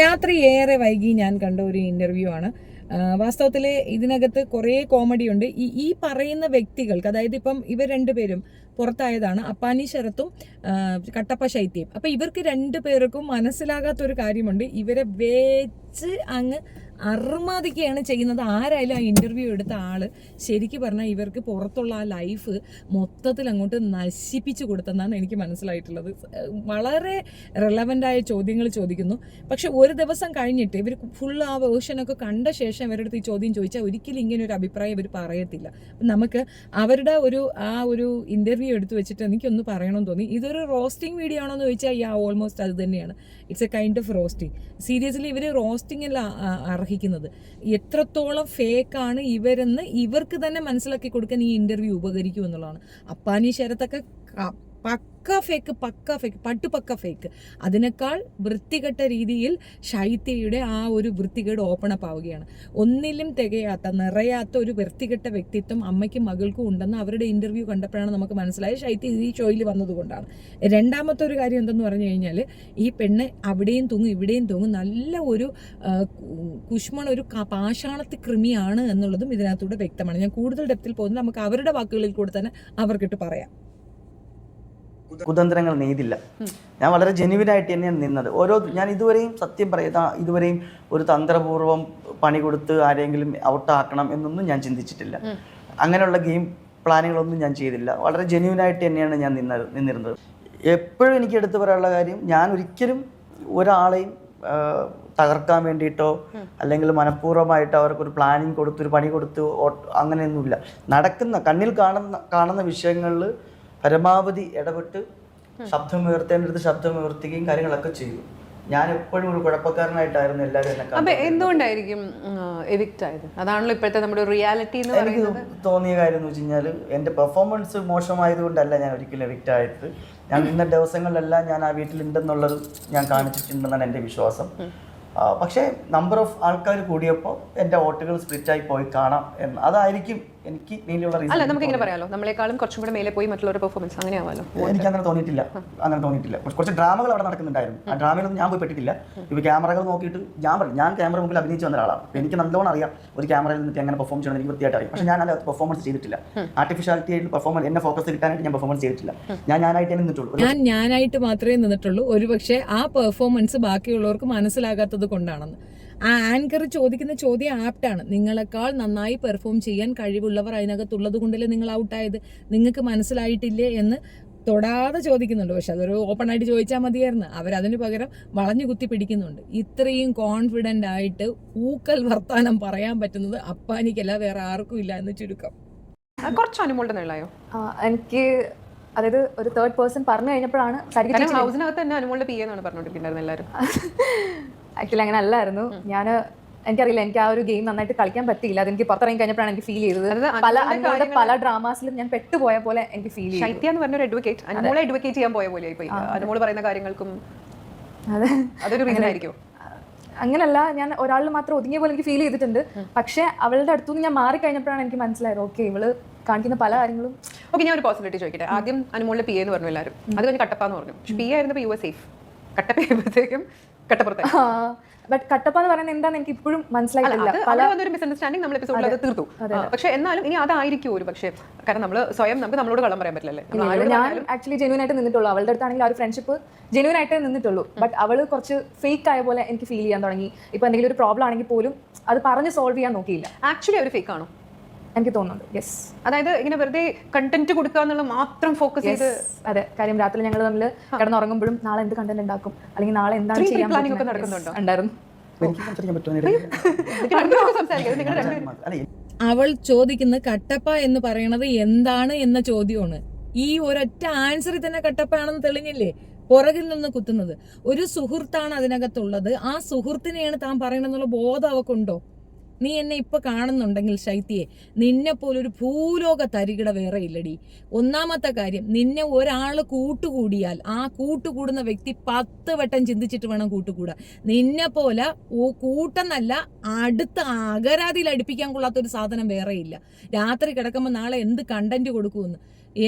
രാത്രി ഏറെ വൈകി ഞാൻ കണ്ട ഒരു ഇന്റർവ്യൂ ആണ്. വാസ്തവത്തിൽ ഇതിനകത്ത് കുറേ കോമഡി ഉണ്ട്. ഈ പറയുന്ന വ്യക്തികൾക്ക്, അതായത് ഇപ്പം ഇവർ രണ്ടുപേരും പുറത്തായതാണ്, അപ്പാനി ശരത്തും കട്ടപ്പ ശൈത്യം. അപ്പൊ ഇവർക്ക് രണ്ടുപേർക്കും മനസ്സിലാകാത്തൊരു കാര്യമുണ്ട്. ഇവരെ വെച്ച് അങ്ങ് അറുമാതിക്കുകയാണ് ചെയ്യുന്നത്. ആരായാലും ആ ഇന്റർവ്യൂ എടുത്ത ആള് ശരിക്കും പറഞ്ഞാൽ ഇവർക്ക് പുറത്തുള്ള ആ ലൈഫ് മൊത്തത്തിൽ അങ്ങോട്ട് നശിപ്പിച്ചു കൊടുത്തെന്നാണ് എനിക്ക് മനസ്സിലായിട്ടുള്ളത്. വളരെ റെലവൻ്റായ ചോദ്യങ്ങൾ ചോദിക്കുന്നു. പക്ഷെ ഒരു ദിവസം കഴിഞ്ഞിട്ട് ഇവർ ഫുൾ ആ വേർഷനൊക്കെ കണ്ട ശേഷം ഇവരുടെ അടുത്ത് ഈ ചോദ്യം ചോദിച്ചാൽ ഒരിക്കലും ഇങ്ങനെ ഒരു അഭിപ്രായം ഇവർ പറയത്തില്ല. നമുക്ക് അവരുടെ ആ ഒരു ഇന്റർവ്യൂ എടുത്തു വെച്ചിട്ട് എനിക്കൊന്ന് പറയണമെന്ന് തോന്നി. ഇതൊരു റോസ്റ്റിംഗ് വീഡിയോ ആണോ എന്ന് ചോദിച്ചാൽ ഓൾമോസ്റ്റ് അത് തന്നെയാണ്. It's A kind of roasting. Seriously ഇവർ റോസ്റ്റിംഗല്ല അർഹിക്കുന്നത്. എത്രത്തോളം ഫേക്കാണ് ഇവരെന്ന് ഇവർക്ക് തന്നെ മനസ്സിലാക്കി കൊടുക്കാൻ ഈ ഇന്റർവ്യൂ ഉപകരിക്കും എന്നുള്ളതാണ്. അപ്പാനി ശരത്തൊക്കെ പക്ക ഫേക്ക്, പക്ക ഫേക്ക്. അതിനേക്കാൾ വൃത്തികെട്ട രീതിയിൽ ശൈത്യയുടെ ആ ഒരു വൃത്തികേട് ഓപ്പൺ അപ്പ് ആവുകയാണ്. ഒന്നിലും നിറയാത്ത ഒരു വൃത്തികെട്ട വ്യക്തിത്വം അമ്മയ്ക്കും മകൾക്കും ഉണ്ടെന്ന് അവരുടെ ഇന്റർവ്യൂ കണ്ടപ്പോഴാണ് നമുക്ക് മനസ്സിലായത്. ശൈത്യ ഈ ഷോയിൽ വന്നതുകൊണ്ടാണ്. രണ്ടാമത്തെ ഒരു കാര്യം എന്തെന്ന് പറഞ്ഞു കഴിഞ്ഞാൽ, ഈ പെണ്ണ് അവിടെയും തൂങ്ങും ഇവിടെയും തൂങ്ങും, നല്ല ഒരു കുഷ്മൺ, ഒരു പാഷാണത്തി കൃമിയാണ് എന്നുള്ളതും ഇതിനകത്തൂടെ വ്യക്തമാണ്. ഞാൻ കൂടുതൽ ഡെപ്തിൽ പോകുന്നത് നമുക്ക് അവരുടെ വാക്കുകളിൽ കൂടെ തന്നെ അവർക്കിട്ട് പറയാം. കുതന്ത്രങ്ങൾ നെയ്തില്ല. ഞാൻ വളരെ ജെന്യുവിനായിട്ട് തന്നെയാണ് നിന്നത്. ഞാൻ ഇതുവരെയും സത്യം പറയുന്ന ഇതുവരെയും ഒരു തന്ത്രപൂർവ്വം പണി കൊടുത്ത് ആരെങ്കിലും ഔട്ടാക്കണം എന്നൊന്നും ഞാൻ ചിന്തിച്ചിട്ടില്ല. അങ്ങനെയുള്ള ഗെയിം പ്ലാനുകളൊന്നും ഞാൻ ചെയ്തില്ല. വളരെ ജെന്യുവിനായിട്ട് തന്നെയാണ് ഞാൻ നിന്നിരുന്നത്. എപ്പോഴും എനിക്ക് എടുത്തു പറയാനുള്ള കാര്യം, ഞാൻ ഒരിക്കലും ഒരാളെയും തകർക്കാൻ വേണ്ടിയിട്ടോ അല്ലെങ്കിൽ മനഃപൂർവ്വമായിട്ടോ അവർക്കൊരു പ്ലാനിങ് കൊടുത്ത് ഒരു പണി കൊടുത്ത് അങ്ങനെയൊന്നുമില്ല. കണ്ണിൽ കാണുന്ന വിഷയങ്ങളിൽ പരമാവധി ഇടപെട്ട് ശബ്ദമുയർത്തേണ്ടടുത്ത് ശബ്ദമുയർത്തുകയും കാര്യങ്ങളൊക്കെ ചെയ്തു. ഞാൻ എപ്പോഴും ഒരു കുഴപ്പക്കാരനായിട്ടായിരുന്നു എല്ലാവരും എന്നെ. എന്തുകൊണ്ടായിരിക്കും എവിക്റ്റ് ആയത്? അതാണല്ലോ ഇപ്പോഴത്തെ നമ്മുടെ റിയാലിറ്റി എന്ന് പറയുന്നത്. എനിക്ക് തോന്നിയ കാര്യം എന്ന് വെച്ച് കഴിഞ്ഞാൽ, എൻ്റെ പെർഫോമൻസ് മോശമായതുകൊണ്ടല്ല ഞാൻ ഒരിക്കലും എവിക്റ്റ് ആയത്. ഞാൻ ഇന്ന ദിവസങ്ങളിലെല്ലാം ഞാൻ ആ വീട്ടിലുണ്ടെന്നുള്ളത് ഞാൻ കാണിച്ചിട്ടുണ്ടെന്നാണ് എൻ്റെ വിശ്വാസം. പക്ഷേ നമ്പർ ഓഫ് ആൾക്കാർ കൂടിയപ്പോൾ എൻ്റെ വോട്ടുകൾ സ്പ്ലിറ്റായി പോയി കാണാം എന്ന്. അതായിരിക്കും എനിക്ക് മെയിനുള്ള റീസൺ. അല്ല, നമുക്ക് ഇങ്ങനെ പറയാലോ, നമ്മളെക്കാളും കുറച്ചും കൂടെ മേലെ പോയി മറ്റുള്ളവരുടെ പെർഫോമൻസ് അങ്ങനെ ആവാലോ. എനിക്ക് അങ്ങനെ തോന്നിയിട്ടില്ല. കുറച്ച് ഡ്രാമകൾ അവിടെ നടക്കുന്നുണ്ടായിരുന്നു. ആ ഡ്രാമയിലൊന്നും ഞാൻ പോയി പെട്ടിട്ടില്ല. ഇപ്പോൾ ക്യാമറകൾ നോക്കിയിട്ട് ഞാൻ ക്യാമറ മുമ്പിൽ അഭിനയിച്ച് വന്ന ഒരാളാണ്. അപ്പോൾ എനിക്ക് നല്ലോണം അറിയാം ഒരു ക്യാമറയിൽ നിന്നിട്ട് എങ്ങനെ പെർഫോം ചെയ്യണം എനിക്ക് വൃത്തിയായിട്ട് അറിയാം. പക്ഷേ ഞാൻ അതിനകത്ത് പെർഫോമൻസ് ചെയ്തിട്ടില്ല. ആർട്ടിഫിഷ്യാലിറ്റി ആയിട്ട് പെർഫോമൻസ് എന്നെ ഫോക്കസ് കിട്ടാനായിട്ട് ഞാൻ പെർഫോമൻസ് ചെയ്തിട്ടില്ല. ഞാനായിട്ട് നിന്നിട്ടുള്ളൂ. ഞാനായിട്ട് മാത്രമേ നിന്നിട്ടുള്ളൂ. ഒരുപക്ഷെ ആ പെർഫോമൻസ് ബാക്കിയുള്ളവർക്ക് മനസ്സിലാകാത്തത് കൊണ്ടാണെന്ന്. ആ ആങ്കർ ചോദിക്കുന്ന ചോദ്യം ആപ്റ്റാണ്. നിങ്ങളെക്കാൾ നന്നായി പെർഫോം ചെയ്യാൻ കഴിവുള്ളവർ അതിനകത്തുള്ളത് കൊണ്ടല്ലേ നിങ്ങൾ ഔട്ടായത്, നിങ്ങൾക്ക് മനസ്സിലായിട്ടില്ലേ എന്ന് തൊടാതെ ചോദിക്കുന്നുണ്ട്. പക്ഷെ അതൊരു ഓപ്പൺ ആയിട്ട് ചോദിച്ചാൽ മതിയായിരുന്നു. അവരതിന് പകരം വളഞ്ഞു കുത്തി പിടിക്കുന്നുണ്ട്. ഇത്രയും കോൺഫിഡൻ്റ് ആയിട്ട് ഊക്കൽ വർത്താനം പറയാൻ പറ്റുന്നത് അപ്പാനിക്കല്ല, വേറെ ആർക്കും ഇല്ല എന്ന് ചുരുക്കം. കുറച്ച് അനുമോളുടെ നിളയോ എനിക്ക്, അതായത് ഒരു തേർഡ് പേഴ്സൺ പറഞ്ഞു കഴിഞ്ഞപ്പോഴാണ് ഹൗസിനകത്ത് തന്നെ അനുമോളുടെ പി എന്നാണ് പറഞ്ഞുകൊണ്ടിരിക്കുന്നത് എല്ലാവരും. ആക്ച്വലി അങ്ങനെ അല്ലായിരുന്നു. എനിക്കറിയില്ല, എനിക്ക് ആ ഒരു ഗെയിം നന്നായിട്ട് കളിക്കാൻ പറ്റിയില്ല. അതെനിക്ക് പുറത്തിറങ്ങി കഴിഞ്ഞപ്പോഴാണ് എനിക്ക് ഫീൽ ചെയ്തത്. പല ഡ്രാമാസിലും ഞാൻ പെട്ടുപോയ പോലെ എനിക്ക് ഫീൽ ചെയ്തു. ശൈത്യ എന്ന് പറഞ്ഞൊരു അഡ്വക്കേറ്റ്, അനുമോളെ അഡ്വക്കേറ്റ് ചെയ്യാൻ പോയ പോലെ അനുമോള് പറയുന്ന കാര്യങ്ങൾക്കും അതൊരു റീസൺ ആയിരിക്കും. അങ്ങനല്ല, ഞാൻ ഒരാളിൽ മാത്രം ഒതുങ്ങിയ പോലെ എനിക്ക് ഫീൽ ചെയ്തിട്ടുണ്ട്. പക്ഷെ അവളുടെ അടുത്തുനിന്ന് ഞാൻ മാറി കഴിഞ്ഞപ്പോഴാണ് എനിക്ക് മനസ്സിലായത്, ഓക്കെ ഇവള് കാണിക്കുന്ന പല കാര്യങ്ങളും. ഓക്കെ, ഞാൻ ഒരു പോസിബിലിറ്റി ചോദിക്കട്ടെ. ആദ്യം അനുമോളുടെ പി എന്ന് പറഞ്ഞു എല്ലാവരും, അത് കഴിഞ്ഞ് കട്ടപ്പ എന്ന് പറഞ്ഞു. പി ആയിരുന്നപ്പോൾ യു എസ് സേഫ്, കട്ടപ്പ ആയപ്പോഴത്തേക്കും കട്ടപ്പുറത്തെ. ബട്ട് കട്ടപ്പ എന്ന് പറയുന്നത് എന്താണെന്ന് എനിക്ക് ഇപ്പോഴും മനസ്സിലായിട്ടില്ല. ഒരു മിസ്അണ്ടർസ്റ്റാൻഡിങ് നമ്മൾ എപ്പിസോഡിൽ അത് തീർത്തു. പക്ഷെ എന്നാലും ഇനി അതായിരിക്കും ഒരു പക്ഷേ, കാരണം നമുക്ക് നമ്മളോട് കള്ളം പറയാൻ പറ്റില്ലല്ലേ. ഞാൻ ആക്ച്വലി ജെന്യൂൻ ആയിട്ട് നിന്നിട്ടുള്ളൂ. അവളുടെ അടുത്താണെങ്കിൽ ആ ഒരു ഫ്രണ്ട്ഷിപ്പ് ജെന്യൂൻ ആയിട്ട് നിന്നിട്ടുള്ളൂ. ബട്ട് അവള് കുറച്ച് ഫേക്ക് ആയ പോലെ എനിക്ക് ഫീൽ ചെയ്യാൻ തുടങ്ങി. ഇപ്പൊ എന്തെങ്കിലും ഒരു പ്രോബ്ലം ആണെങ്കിൽ പോലും അത് പറഞ്ഞ് സോൾവ് ചെയ്യാൻ നോക്കിയില്ല. ആക്ച്വലി ഒരു ഫേക്ക് ആണോ എനിക്ക് തോന്നുന്നുണ്ട്. യെസ്, അതായത് ഇങ്ങനെ വെറുതെ കണ്ടന്റ് കൊടുക്കുക എന്നുള്ള മാത്രം ഫോക്കസ് ചെയ്ത്. അതെ, കാര്യം രാത്രി ഞങ്ങൾ തമ്മിൽ കിടന്നുറങ്ങുമ്പോഴും നാളെ എന്ത് കണ്ടന്റ് ഉണ്ടാക്കും അല്ലെങ്കിൽ നാളെ എന്താണ് ചെയ്യാൻ ഉണ്ടായിരുന്നു. അവൾ ചോദിക്കുന്ന കട്ടപ്പ എന്ന് പറയണത് എന്താണ് എന്ന ചോദ്യമാണ്. ഈ ഒരൊറ്റ ആൻസറിൽ തന്നെ കട്ടപ്പയാണെന്ന് തെളിഞ്ഞില്ലേ? പുറകിൽ നിന്ന് കുത്തുന്നത് ഒരു സുഹൃത്താണ് അതിനകത്തുള്ളത്. ആ സുഹൃത്തിനെയാണ് താൻ പറയണെന്നുള്ള ബോധം അവക്കുണ്ടോ? നീ എന്നെ ഇപ്പൊ കാണുന്നുണ്ടെങ്കിൽ ശൈത്യയെ, നിന്നെ പോലൊരു ഭൂലോക തരികിട വേറെ ഇല്ലടി. ഒന്നാമത്തെ കാര്യം, നിന്നെ ഒരാൾ കൂട്ടുകൂടിയാൽ ആ കൂട്ടുകൂടുന്ന വ്യക്തി 10 വട്ടം ചിന്തിച്ചിട്ട് വേണം കൂട്ടുകൂടാൻ. നിന്നെ പോലെ കൂട്ടെന്നല്ല, അടുത്ത അകരാതിയിൽ അടുപ്പിക്കാൻ കൊള്ളാത്തൊരു സാധനം വേറെ ഇല്ല. രാത്രി കിടക്കുമ്പോൾ നാളെ എന്ത് കണ്ടന്റ് കൊടുക്കുമെന്ന്.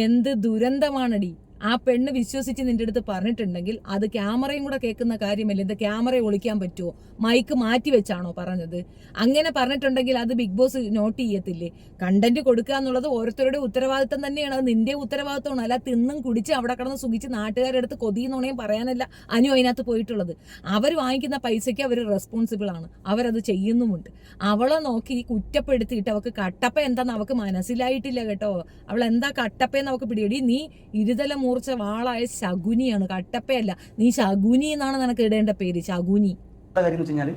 എന്ത് ദുരന്തമാണടി. ആ പെണ്ണ് വിശ്വസിച്ച് നിന്റെ അടുത്ത് പറഞ്ഞിട്ടുണ്ടെങ്കിൽ അത് ക്യാമറയും കൂടെ കേൾക്കുന്ന കാര്യമല്ലേ, ഇത് ക്യാമറയെ ഒളിക്കാൻ പറ്റുമോ, മൈക്ക് മാറ്റി വെച്ചാണോ പറഞ്ഞത്? അങ്ങനെ പറഞ്ഞിട്ടുണ്ടെങ്കിൽ അത് ബിഗ് ബോസ് നോട്ട് ചെയ്യത്തില്ലേ? കണ്ടന്റ് കൊടുക്കുക എന്നുള്ളത് ഓരോരുത്തരുടെ ഉത്തരവാദിത്തം തന്നെയാണ്, അത് നിന്റെ ഉത്തരവാദിത്തമാണ്. അല്ല തിന്നും കുടിച്ച് അവിടെ കിടന്ന് സുഖിച്ച് നാട്ടുകാരെടുത്ത് കൊതിയെന്നുണയും പറയാനല്ല അനു അതിനകത്ത് പോയിട്ടുള്ളത്. അവർ വാങ്ങിക്കുന്ന പൈസയ്ക്ക് അവർ റെസ്പോൺസിബിൾ ആണ്, അവരത് ചെയ്യുന്നുമുണ്ട്. അവളെ നോക്കി കുറ്റപ്പെടുത്തിയിട്ട് അവൾക്ക് കട്ടപ്പ എന്താന്ന് അവൾക്ക് മനസ്സിലായിട്ടില്ല കേട്ടോ. അവൾ എന്താ കട്ടപ്പയെന്ന് അവൾക്ക് പിടിയടി. നീ ഇരുതല മൂർച്ച വാളായ ശകുനിയാണ്, കട്ടപ്പയല്ല. നീ ശകുനി എന്നാണ് നിനക്ക് ഇടേണ്ട പേര്, ശകുനി. കാര്യം എന്ന് വെച്ച് കഴിഞ്ഞാൽ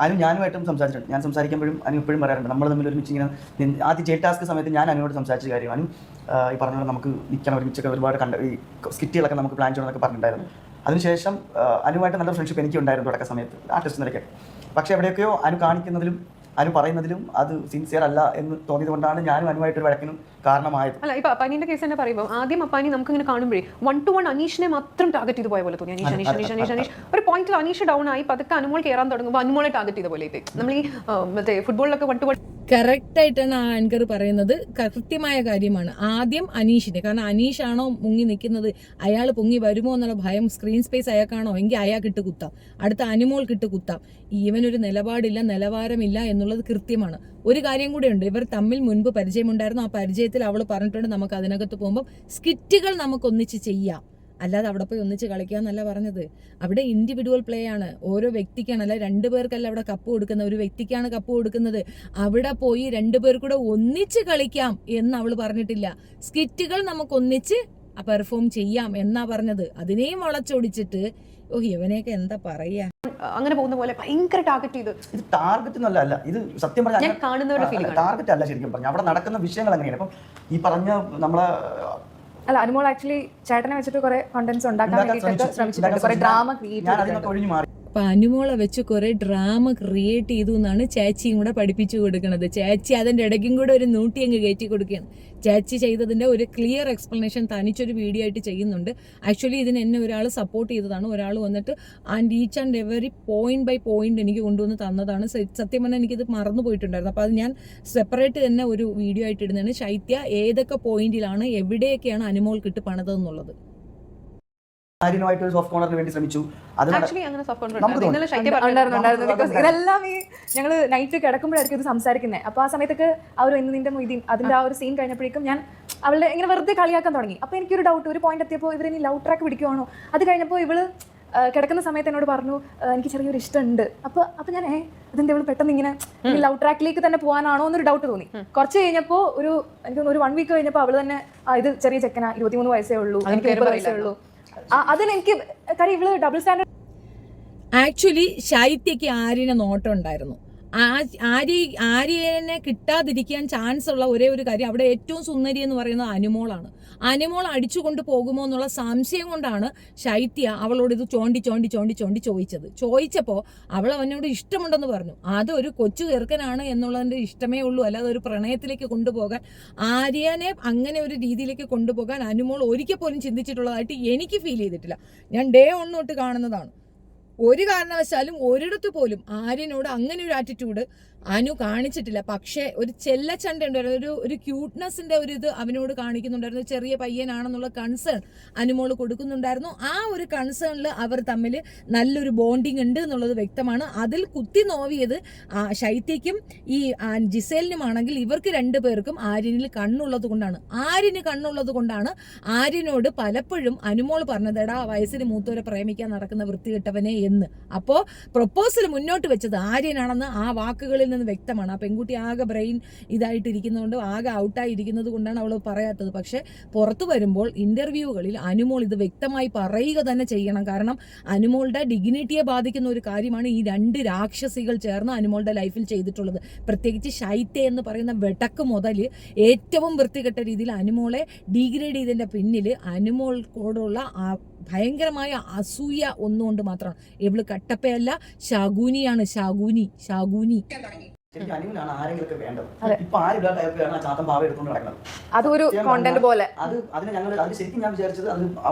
അനു ഞാനുമായിട്ടും സംസാരിച്ചിട്ടുണ്ട്. ഞാൻ സംസാരിക്കുമ്പോഴും അനു എപ്പോഴും പറയാറുണ്ട്, നമ്മൾ തമ്മിൽ ഒരുമിച്ച് ഇങ്ങനെ ആദ്യം ജയിൽ ടാസ്ക് സമയത്ത് ഞാൻ അനുവോട് സംസാരിച്ച കാര്യം, അനു ഈ പറഞ്ഞ പോലെ നമുക്ക് നിൽക്കണം ഒരുമിച്ചൊക്കെ ഒരുപാട് ഈ സ്കിറ്റുകളൊക്കെ നമുക്ക് പ്ലാൻ ചെയ്യണമെന്നൊക്കെ പറഞ്ഞിട്ടുണ്ടായിരുന്നു. അതിനുശേഷം അനുമായിട്ട് നല്ല ഫ്രണ്ട്ഷിപ്പ് എനിക്ക് ഉണ്ടായിരുന്നു തുടക്ക സമയത്ത് ആർട്ടിസ്റ്റ് നിലയ്ക്ക്. പക്ഷേ എവിടെയൊക്കെയോ അനു കാണിക്കുന്നതിലും അനു പറയുന്നതിലും അത് സിൻസിയർ അല്ല എന്ന് തോന്നിയത് കൊണ്ടാണ് ഞാനും അനുമായിട്ടൊരു വഴക്കിനും കാരണമായത്. അല്ല, ഇപ്പൊ അപ്പാനിന്റെ കേസ് തന്നെ പറയുമ്പോൾ ആദ്യം അപ്പാനി നമുക്ക് ഇങ്ങനെ കാണുമ്പോഴേ 1-to-1 അനീഷിനെ മാത്രം ടാർഗറ്റ് ചെയ്ത് പോയ പോലെ തോന്നി. അനീഷ് ഒരു പോയിന്റിൽ അനീഷ് ഡൗൺ ആയി പതുക്കെ അനുമോൾ കയറാൻ തുടങ്ങുമ്പോൾ അനുമോളെ ടാർഗറ്റ് ചെയ്ത പോലെ നമ്മൾ ഈ മറ്റേ ഫുട്ബോളിലൊക്കെ 1-to-1 കറക്റ്റ് ആയിട്ടാണ് ആ ആങ്കർ പറയുന്നത്, കൃത്യമായ കാര്യമാണ്. ആദ്യം അനീഷിനെ, കാരണം അനീഷാണോ മുങ്ങി നിൽക്കുന്നത്, അയാൾ പൊങ്ങി വരുമോ എന്നുള്ള ഭയം, സ്ക്രീൻ സ്പേസ് അയാൾക്കാണോ എങ്കിൽ അയാൾക്കിട്ട് കുത്താം, അടുത്ത അനുമോൾക്കിട്ട് കുത്താം. ഈവനൊരു നിലപാടില്ല, നിലവാരമില്ല എന്നുള്ളത് കൃത്യമാണ്. ഒരു കാര്യം കൂടെ ഉണ്ട്, ഇവർ തമ്മിൽ മുൻപ് പരിചയമുണ്ടായിരുന്നു. ആ പരിചയത്തിൽ അവൾ പറഞ്ഞിട്ടുണ്ട് നമുക്ക് അതിനകത്ത് പോകുമ്പോൾ സ്കിറ്റുകൾ നമുക്ക് ഒന്നിച്ച് ചെയ്യാം, അല്ലാതെ അവിടെ പോയി ഒന്നിച്ച് കളിക്കാന്നല്ല പറഞ്ഞത്. അവിടെ ഇൻഡിവിജ്വൽ പ്ലേ ആണ്, ഓരോ വ്യക്തിക്കാണ്, അല്ല രണ്ടുപേർക്കല്ല അവിടെ കപ്പ് കൊടുക്കുന്നത്, ഒരു വ്യക്തിക്കാണ് കപ്പ് കൊടുക്കുന്നത്. അവിടെ പോയി രണ്ടുപേർ കൂടെ ഒന്നിച്ച് കളിക്കാം എന്ന് അവൾ പറഞ്ഞിട്ടില്ല. സ്കിറ്റുകൾ നമുക്ക് ഒന്നിച്ച് പെർഫോം ചെയ്യാം എന്നാ പറഞ്ഞത്. അതിനെയും വളച്ചൊടിച്ചിട്ട് ഇവനെയൊക്കെ എന്താ പറയാ, അങ്ങനെ പോകുന്ന പോലെ ഭയങ്കര ടാർഗറ്റ് ചെയ്ത്. ഇത് ടാർഗറ്റ് അല്ല, ഇത് സത്യം പറഞ്ഞാൽ ടാർഗറ്റ് അല്ല. ശരിക്കും പറഞ്ഞാൽ അവിടെ നടക്കുന്ന വിഷയങ്ങൾ എങ്ങനെയാണ്, ഇപ്പം ഈ പറഞ്ഞ നമ്മളെ അല്ല അനുമോൾ ആക്ച്വലി ചേട്ടനെ വെച്ചിട്ട് കുറെ കണ്ടന്റ്സ് ഉണ്ടാക്കാൻ വേണ്ടിയിട്ട് ശ്രമിച്ചിട്ടുണ്ട്, കുറെ ഡ്രാമ ക്രിയേറ്റ് ചെയ്തിട്ടുണ്ട്. അപ്പൊ അനുമോളെ വെച്ച് കുറെ ഡ്രാമ ക്രിയേറ്റ് ചെയ്തു എന്നാണ് ചേച്ചിയും കൂടെ പഠിപ്പിച്ചു കൊടുക്കുന്നത്. ചേച്ചി അതിന്റെ ഇടയ്ക്കും കൂടെ ഒരു നൂട്ടി അങ്ങ് കയറ്റി കൊടുക്കുകയാണ്. ചേച്ചി ചെയ്തതിന്റെ ഒരു ക്ലിയർ എക്സ്പ്ലനേഷൻ തനിച്ചൊരു വീഡിയോ ആയിട്ട് ചെയ്യുന്നുണ്ട്. ആക്ച്വലി ഇതിന് എന്നെ ഒരാൾ സപ്പോർട്ട് ചെയ്തതാണ്, ഒരാൾ വന്നിട്ട് each and every point by point എനിക്ക് കൊണ്ടുവന്ന് തന്നതാണ്. സത്യം പറഞ്ഞാൽ എനിക്കിത് മറന്നു പോയിട്ടുണ്ടായിരുന്നു. അപ്പോൾ അത് ഞാൻ സെപ്പറേറ്റ് തന്നെ ഒരു വീഡിയോ ആയിട്ട് ഇടുന്നതാണ്. ശൈത്യ ഏതൊക്കെ പോയിന്റിലാണ് എവിടെയൊക്കെയാണ് അനുമോൾക്കിട്ട് പണിതെന്നുള്ളത്. ആര്യനുമായിട്ട് സോഫ്റ്റ് കോർണറിന് വേണ്ടി ശ്രമിച്ചു. ഇതെല്ലാം ഈ ഞങ്ങള് നൈറ്റ് കിടക്കുമ്പോഴായിരിക്കും ഇത് സംസാരിക്കുന്നത്. അപ്പൊ ആ സമയത്തൊക്കെ ആ ഒരു നിന്റെ മൊയ്തീൻ അതിന്റെ ആ ഒരു സീൻ കഴിഞ്ഞപ്പോഴേക്കും ഞാൻ അവളുടെ ഇങ്ങനെ വെറുതെ കളിയാക്കാൻ തുടങ്ങി. അപ്പൊ എനിക്കൊരു ഡൗട്ട്, ഒരു പോയിന്റ് എത്തിയപ്പോൾ ഇവരിനി ലവ് ട്രാക്ക് പിടിക്കുവാണോ. അത് കഴിഞ്ഞപ്പോൾ ഇവള് കിടക്കുന്ന സമയത്ത് എന്നോട് പറഞ്ഞു എനിക്ക് ചെറിയൊരു ഇഷ്ടമുണ്ട്. അപ്പൊ ഞാൻ അതിന്റെ ഇവള് പെട്ടെന്ന് ഇങ്ങനെ ലവ് ട്രാക്കിലേക്ക് തന്നെ പോകാനാണോ എന്നൊരു ഡൗട്ട് തോന്നി. കുറച്ച് കഴിഞ്ഞപ്പോൾ എനിക്ക് ഒരു 1 വീക്ക് കഴിഞ്ഞപ്പോൾ അവള് തന്നെ ഇത് ചെറിയ ചെക്കനാ, 23 വയസ്സേ ഉള്ളൂ, എനിക്ക് 30 വയസ്സേ ഉള്ളൂ. അതിനെനിക്ക് കാര്യം ഇവള് ഡബിൾ സ്റ്റാൻഡേർഡ്. ആക്ച്വലി ശൈത്യക്ക് ആര്യനെ നോട്ടം ഉണ്ടായിരുന്നു. ആര്യനെ കിട്ടാതിരിക്കാൻ ചാൻസ് ഉള്ള ഒരേ ഒരു കാര്യം, അവിടെ ഏറ്റവും സുന്ദരി എന്ന് പറയുന്നത് അനുമോളാണ്. അനുമോൾ അടിച്ചുകൊണ്ട് പോകുമോ എന്നുള്ള സംശയം കൊണ്ടാണ് ശൈത്യ അവളോട് ഇത് ചോണ്ടി ചോദിച്ചപ്പോൾ അവൾ അവനോട് ഇഷ്ടമുണ്ടെന്ന് പറഞ്ഞു. അതൊരു കൊച്ചു ചെറുക്കനാണ് എന്നുള്ളതിന്റെ ഇഷ്ടമേ ഉള്ളൂ, അല്ലാതെ ഒരു പ്രണയത്തിലേക്ക് കൊണ്ടുപോകാൻ, ആര്യനെ അങ്ങനെ ഒരു രീതിയിലേക്ക് കൊണ്ടുപോകാൻ അനുമോൾ ഒരിക്കൽ പോലും ചിന്തിച്ചിട്ടുള്ളതായിട്ട് എനിക്ക് ഫീൽ ചെയ്തിട്ടില്ല. ഞാൻ ഡേ 1 തൊട്ട് കാണുന്നതാണ്. ഒരു കാരണവശാലും ഒരിടത്ത് പോലും ആര്യനോട് അങ്ങനെ ഒരു ആറ്റിറ്റ്യൂഡ് അനു കാണിച്ചിട്ടില്ല. പക്ഷേ ഒരു ചെല്ലച്ചണ്ട ഉണ്ടായിരുന്നു, ഒരു ക്യൂട്ട്നെസ്സിന്റെ ഒരു ഇത് അവനോട് കാണിക്കുന്നുണ്ടായിരുന്നു. ചെറിയ പയ്യനാണെന്നുള്ള കൺസേൺ അനുമോള് കൊടുക്കുന്നുണ്ടായിരുന്നു. ആ ഒരു കൺസേണിൽ അവർ തമ്മിൽ നല്ലൊരു ബോണ്ടിങ് ഉണ്ട് എന്നുള്ളത് വ്യക്തമാണ്. അതിൽ കുത്തി നോവിയത് ശൈത്യയ്ക്കും ഈ ജിസേലിനുമാണെങ്കിൽ ഇവർക്ക് രണ്ടുപേർക്കും ആര്യനിൽ കണ്ണുള്ളത് കൊണ്ടാണ്. ആര്യനോട് പലപ്പോഴും അനുമോൾ പറഞ്ഞത് എടാ വയസ്സിന് മൂത്തോരെ പ്രേമിക്കാൻ നടക്കുന്ന വൃത്തികെട്ടവനെ എന്ന്. അപ്പോൾ പ്രൊപ്പോസൽ മുന്നോട്ട് വെച്ചത് ആര്യനാണെന്ന് ആ വാക്കുകളിൽ നിന്ന് വ്യക്തമാണ്. ആ പെൺകുട്ടി ആകെ ബ്രെയിൻ ഇതായിട്ടിരിക്കുന്നതുകൊണ്ട്, ആകെ ഔട്ടായിരിക്കുന്നത് കൊണ്ടാണ് അവൾ പറയാത്തത്. പക്ഷെ പുറത്തു വരുമ്പോൾ ഇന്റർവ്യൂകളിൽ അനുമോൾ ഇത് വ്യക്തമായി പറയുക തന്നെ ചെയ്യണം. കാരണം അനുമോളുടെ ഡിഗ്നിറ്റിയെ ബാധിക്കുന്ന ഒരു കാര്യമാണ് ഈ 2 രാക്ഷസികൾ ചേർന്ന് അനുമോളുടെ ലൈഫിൽ ചെയ്തിട്ടുള്ളത്. പ്രത്യേകിച്ച് ശൈത്യ എന്ന് പറയുന്ന വെടക്ക് മുതൽ ഏറ്റവും വൃത്തികെട്ട രീതിയിൽ അനുമോളെ ഡീഗ്രേഡ് ചെയ്തതിന്റെ പിന്നിൽ അനുമോൾക്കോടുള്ള ഭയങ്കരമായ അസൂയ ഒന്നുകൊണ്ട് മാത്രമാണ്. ഇവള് കട്ടപ്പയല്ല, ശകുനിയാണ്. ശകുനി ശരിക്കും അനുവിനാണ് ആരെങ്കിലൊക്കെ വേണ്ടത്. ഇപ്പൊ ആരും ചാത്തം ഭാവം എടുത്തുകൊണ്ട് നടക്കുന്നത്. അതൊരു കോണ്ടന്റ് പോലെ അതിന് ഞങ്ങൾ അത് ശരിക്കും ഞാൻ വിചാരിച്ചത് അത്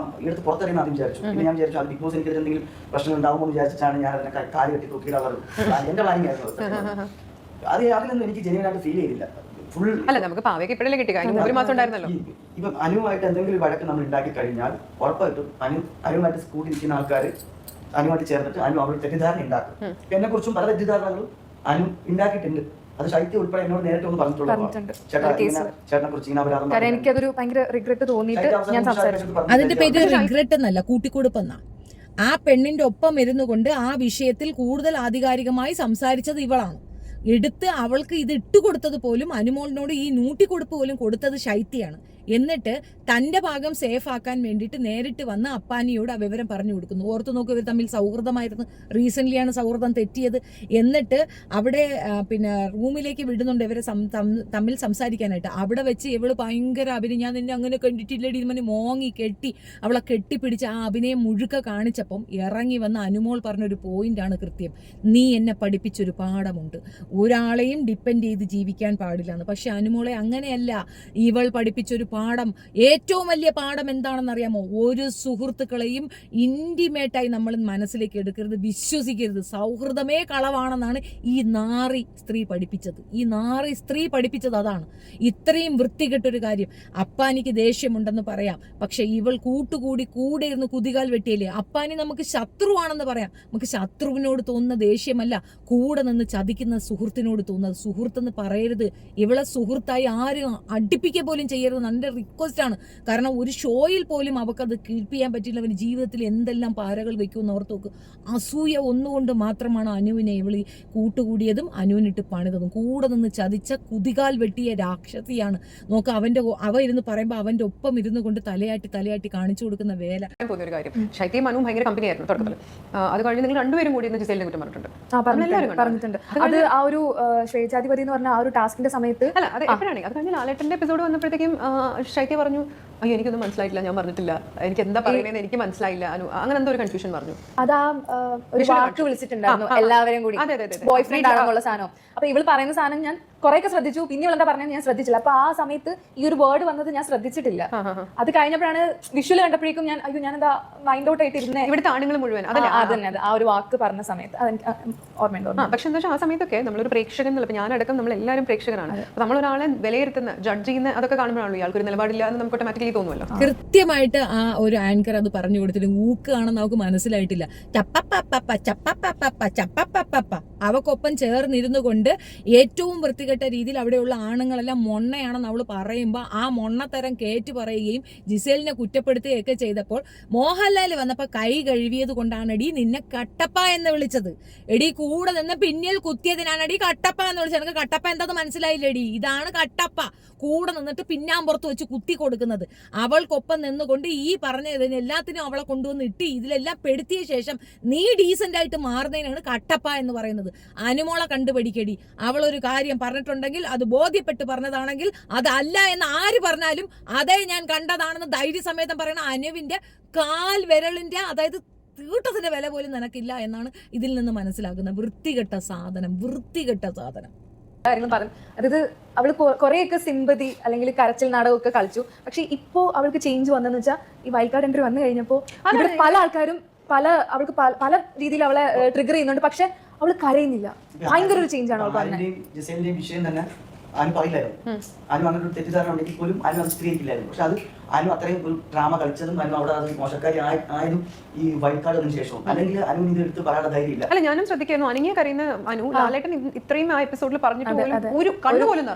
എടുത്ത് പുറത്തറിയുന്ന ആദ്യം വിചാരിച്ചു. പിന്നെ ഞാൻ വിചാരിച്ചു അത് ബിഗ് ബോസ് എനിക്ക് എന്തെങ്കിലും പ്രശ്നം ഉണ്ടാകുമ്പോൾ വിചാരിച്ചിട്ടാണ് ഞാൻ അതിനെ കാല് കെട്ടി തൂക്കിയിടാറുള്ളത്. എന്റെ പ്ലാനിങ് ആയിരുന്നു. അതിലൊന്നും എനിക്ക് ജെന്യുവനായിട്ട് ഫീൽ ചെയ്തില്ല. ഫുൾ അല്ല നമുക്ക് പാവയ്ക്ക് ഇപ്പോഴല്ലേ കിട്ടി കാര്യം 1 മാസം ഉണ്ടായിരുന്നല്ലോ. ഇപ്പം അനുവുമായിട്ട് എന്തെങ്കിലും വഴക്ക് നമ്മൾ ഉണ്ടാക്കി കഴിഞ്ഞാൽ ഉറപ്പായിട്ടും അനുവുമായിട്ട് സ്കൂളിൽ ഇരിക്കുന്ന ആൾക്കാർ അനുമായിട്ട് ചേർന്നിട്ട് അവർ തെറ്റിദ്ധാരണ ഉണ്ടാക്കും. എന്നെ കുറിച്ചും പല തെറ്റിദ്ധാരണകളും അനു ഉണ്ടാക്കിയിട്ടുണ്ട്. അത് ശൈത്യം ഉൾപ്പെടെ എന്നോട് നേരിട്ട് ഒന്ന് പറഞ്ഞിട്ടുള്ളൂ. ചേട്ടനെ കുറിച്ച് ഇങ്ങനെ എനിക്കതൊരു ഭയങ്കര റിഗ്രറ്റ് തോന്നിയിട്ട് ഞാൻ സംസാരിച്ചു. അതിന്റെ പേര് റിഗ്രറ്റ് എന്നല്ല, കൂട്ടിക്കൊടുപ്പെന്ന. ആ പെണ്ണിന്റെ ഒപ്പം ഇരുന്നു കൊണ്ട് ആ വിഷയത്തിൽ കൂടുതൽ ആധികാരികമായി സംസാരിച്ചത് ഇവളാണ്. എടുത്ത് അവൾക്ക് ഇത് ഇട്ടുകൊടുത്തത് പോലും അനുമോളിനോട് ഈ നൂട്ടിക്കൊടുപ്പ് പോലും കൊടുത്തത് ശൈത്യയാണ്. എന്നിട്ട് തന്റെ ഭാഗം സേഫ് ആക്കാൻ വേണ്ടിയിട്ട് നേരിട്ട് വന്ന് അപ്പാനിയോട് ആ വിവരം പറഞ്ഞു കൊടുക്കുന്നു. ഓർത്തു നോക്കൂ, ഇവർ തമ്മിൽ സൗഹൃദമായിരുന്നു. റീസെന്റ് സൗഹൃദം തെറ്റിയത്. എന്നിട്ട് അവിടെ പിന്നെ റൂമിലേക്ക് വിടുന്നുണ്ട് ഇവരെ തമ്മിൽ സംസാരിക്കാനായിട്ട്. അവിടെ വെച്ച് ഇവള് ഭയങ്കര അഭിനയം, ഞാൻ നിന്നെ അങ്ങനെ കണ്ടിട്ടില്ലടി ഇങ്ങനെ മോങ്ങി കെട്ടി അവളെ കെട്ടിപ്പിടിച്ച് ആ അഭിനയം മുഴുക്ക കാണിച്ചപ്പം ഇറങ്ങി വന്ന അനുമോൾ പറഞ്ഞൊരു പോയിന്റാണ് കൃത്യം. നീ എന്നെ പഠിപ്പിച്ചൊരു പാഠമുണ്ട്, ഒരാളെയും ഡിപ്പെൻഡ് ചെയ്ത് ജീവിക്കാൻ പാടില്ലാന്ന്. പക്ഷെ അനുമോളെ അങ്ങനെയല്ല, ഇവൾ പഠിപ്പിച്ചൊരു പാഠം, ഏറ്റവും വലിയ പാഠം എന്താണെന്ന് അറിയാമോ? ഒരു സുഹൃത്തുക്കളെയും ഇന്റിമേറ്റായി നമ്മൾ മനസ്സിലേക്ക് എടുക്കരുത്, വിശ്വസിക്കരുത്. സൗഹൃദമേ കളവാണെന്നാണ് ഈ നാറി സ്ത്രീ പഠിപ്പിച്ചത്. ഈ നാറി സ്ത്രീ പഠിപ്പിച്ചത് അതാണ്. ഇത്രയും വൃത്തികെട്ടൊരു കാര്യം. അപ്പാനിക്ക് ദേഷ്യമുണ്ടെന്ന് പറയാം, പക്ഷെ ഇവൾ കൂട്ടുകൂടി കൂടെ ഇരുന്ന് കുതികാൽ വെട്ടിയല്ലേ. അപ്പാനി നമുക്ക് ശത്രുവാണെന്ന് പറയാം, നമുക്ക് ശത്രുവിനോട് തോന്നുന്ന ദേഷ്യമല്ല, കൂടെ നിന്ന് ചതിക്കുന്ന സുഹൃത്തിനോട് തോന്നുന്നത്. സുഹൃത്തെന്ന് പറയരുത്. ഇവളെ സുഹൃത്തായി ആരും അടുപ്പിക്കുക പോലും ചെയ്യരുത്. എൻ്റെ റിക്വസ്റ്റ് ആണ്. കാരണം ഒരു ഷോയിൽ പോലും അവൾക്കത് കീപ്പ് ചെയ്യാൻ പറ്റില്ല. അവന് ജീവിതത്തിൽ എന്തെല്ലാം പാരകൾ വെക്കുമെന്ന് ഓർത്ത് നോക്ക്. അസൂയ ഒന്നുകൊണ്ട് മാത്രമാണ് അനുവിനെ ഇവളി കൂട്ടുകൂടിയതും അനുവിനിട്ട് പണിതതും. കൂടെ നിന്ന് ചതിച്ച കുതികാൽ വെട്ടിയ രാക്ഷസിയാണ്. നോക്ക്, അവ ഇരുന്ന് പറയുമ്പോൾ അവന്റെ ഒപ്പം ഇരുന്ന് കൊണ്ട് തലയാട്ടി കാണിച്ചു കൊടുക്കുന്ന വേല. തോന്നിയൊരു കാര്യം, ശൈത്യയും അനുവും ഭയങ്കര കമ്പനിയായിരുന്നു തുടക്കത്തിൽ. അത് കഴിഞ്ഞ് നിങ്ങൾ രണ്ടുപേരും കൂടി ജിസേലിനെ കുറ്റം പറഞ്ഞിട്ടുണ്ട്. പറഞ്ഞിട്ടുണ്ട്. അത് ആ ഒരു സ്വേച്ഛാധിപതി എന്ന് പറഞ്ഞ ആ ഒരു ടാസ്കിന്റെ സമയത്ത് അല്ല, അത് എപ്പോഴാണ് അത് കഴിഞ്ഞ് ലാലേട്ടന്റെ എപ്പിസോഡ് വന്നപ്പോഴത്തേക്കും ശൈത്യ പറഞ്ഞു, അയ്യോ എനിക്കൊന്നും മനസ്സിലായിട്ടില്ല, ഞാൻ പറഞ്ഞിട്ടില്ല, എനിക്ക് എന്താ പറയുന്നത് എനിക്ക് മനസ്സിലായില്ല. അങ്ങനെ എന്തോ ഒരു കൺഫ്യൂഷൻ പറഞ്ഞു. അതാ ഒരു വാക്ക് വിളിച്ചിട്ടുണ്ടായിരുന്നു എല്ലാവരും കൂടി, ബോയ് ഫ്രണ്ട് ആണെന്നുള്ള സാധനം. അപ്പൊ ഇവൾ പറയുന്ന സാധനം ഞാൻ കുറെയൊക്കെ ശ്രദ്ധിച്ചു, പിന്നെ ഇവളെന്താ പറഞ്ഞത് ഞാൻ ശ്രദ്ധിച്ചില്ല. അപ്പൊ ആ സമയത്ത് ഈ ഒരു വേർഡ് വന്നത് ഞാൻ ശ്രദ്ധിച്ചിട്ടില്ല. അത് കഴിഞ്ഞപ്പോഴാണ് വിഷ്വൽ കണ്ടപ്പോഴേക്കും ഞാൻ ഞാനെന്താ മൈൻഡ് ഔട്ട് ആയിട്ട് ഇരുന്നേ. ഇവിടുത്തെ ആണുങ്ങൾ മുഴുവൻ അതന്നെ ആ ഒരു വാക്ക് പറഞ്ഞ സമയത്ത് അതെനിക്ക് ഓർമ്മയുണ്ടോ. പക്ഷെ എന്താ വെച്ചാൽ ആ സമയത്തൊക്കെ നമ്മളൊരു പ്രേക്ഷകൻ എന്നുള്ള, ഞാനടക്കം നമ്മൾ എല്ലാവരും പ്രേക്ഷകരാണ്. നമ്മളൊരാളെ വിലയിരുത്തുന്ന, ജഡ്ജ് ചെയ്യുന്ന അതൊക്കെ കാണുമ്പോഴാണല്ലോ ഇയാൾക്കൊരു നിലപാടില്ല എന്ന് നമുക്ക് ഓട്ടോമാറ്റിക്കലി തോന്നുമല്ലോ. കൃത്യമായിട്ട് ആ ഒരു ആങ്കർ അത് പറഞ്ഞു കൊടുത്തിട്ട് ഊക്കാണെന്ന് നമുക്ക് മനസ്സിലായിട്ടില്ല. ചപ്പപ്പപ്പ അവക്കൊപ്പം ചേർന്നിരുന്നു കൊണ്ട് ഏറ്റവും വൃത്തികെട്ട രീതിയിൽ അവിടെയുള്ള ആണുങ്ങളെല്ലാം മൊണ്ണയാണെന്ന് അവള് പറയുമ്പോൾ ആ മൊണ്ണത്തരം കേറ്റു പറയുകയും ജിസേലിനെ കുറ്റപ്പെടുത്തുകയൊക്കെ ചെയ്തപ്പോൾ മോഹൻലാൽ വന്നപ്പോൾ കൈ കഴുകിയത് കൊണ്ടാണെടി നിന്നെ കട്ടപ്പ എന്ന് വിളിച്ചത്. എടി കൂടെ നിന്ന് പിന്നിൽ കുത്തിയതിനാണെടി കട്ടപ്പ എന്ന് വിളിച്ചത്. എനിക്ക് കട്ടപ്പ എന്താന്ന് മനസ്സിലായില്ലേടി? ഇതാണ് കട്ടപ്പ. കൂടെ നിന്നിട്ട് പിന്നാമ്പുറത്ത് വെച്ച് കുത്തി കൊടുക്കുന്നത്. അവൾക്കൊപ്പം നിന്നുകൊണ്ട് ഈ പറഞ്ഞതിന് എല്ലാത്തിനും അവളെ കൊണ്ടുവന്ന് ഇട്ട് ഇതിലെല്ലാം പെടുത്തിയ ശേഷം നീ ഡീസന്റ് ആയിട്ട് മാറുന്നതിനാണ് കട്ടപ്പ എന്ന് പറയുന്നത്. അനുമോളെ കണ്ടുപിടിക്കടി. അവളൊരു കാര്യം പറഞ്ഞിട്ടുണ്ടെങ്കിൽ അത് ബോധ്യപ്പെട്ട് പറഞ്ഞതാണെങ്കിൽ അതല്ല എന്ന് ആര് പറഞ്ഞാലും അതേ ഞാൻ കണ്ടതാണെന്ന് ധൈര്യസമേതം പറയുന്ന അനുവിന്റെ കാൽ വിരലിന്റെ, അതായത് തീട്ടത്തിന്റെ വില പോലും നിനക്കില്ല എന്നാണ് ഇതിൽ നിന്ന് മനസ്സിലാക്കുന്നത്. വൃത്തികെട്ട സാധനം. അതായത് അവള് കുറെയൊക്കെ സിമ്പതി അല്ലെങ്കിൽ കരച്ചിൽ നാടകമൊക്കെ കളിച്ചു. പക്ഷെ ഇപ്പോ അവൾക്ക് ചേഞ്ച് വന്നെന്ന് വെച്ചാൽ ഈ വൈൽഡ് കാർഡ് എൻട്രി വന്നു കഴിഞ്ഞപ്പോൾ ഇവിടെ പല ആൾക്കാരും അവൾക്ക് പല രീതിയിൽ അവളെ ട്രിഗർ ചെയ്യുന്നുണ്ട്. പക്ഷെ അവള് കരയുന്നില്ല. ഭയങ്കര ഒരു ചേഞ്ച് ആണ് അവൾക്ക് വന്നത്. അനു പറയില്ലായിരുന്നു. അനു അങ്ങനെ ഒരു തെറ്റിദ്ധാരണ ഉണ്ടെങ്കിൽ പോലും അനു അത് സ്ഥിരീകരിക്കില്ലായിരുന്നു. പക്ഷെ അത് അനു അത്രയും ഒരു ഡ്രാമ കളിച്ചതും അനു അവിടെ അത് മോശക്കാരി ആയതും ഈ വൈൽഡ് കാർഡ് വന്നതിന് ശേഷവും. അല്ലെങ്കിൽ അനു ഇത് എടുത്ത് പറയാനുള്ള ധൈര്യമില്ല. അല്ല, ഞാനും ശ്രദ്ധിക്കുന്നു അനങ്ങിയ കരയുന്ന അനു ലാലേട്ടൻ ഇത്രയും ആ എപ്പിസോഡിൽ പറഞ്ഞിട്ട് ഒരു കണ്ണു പോലും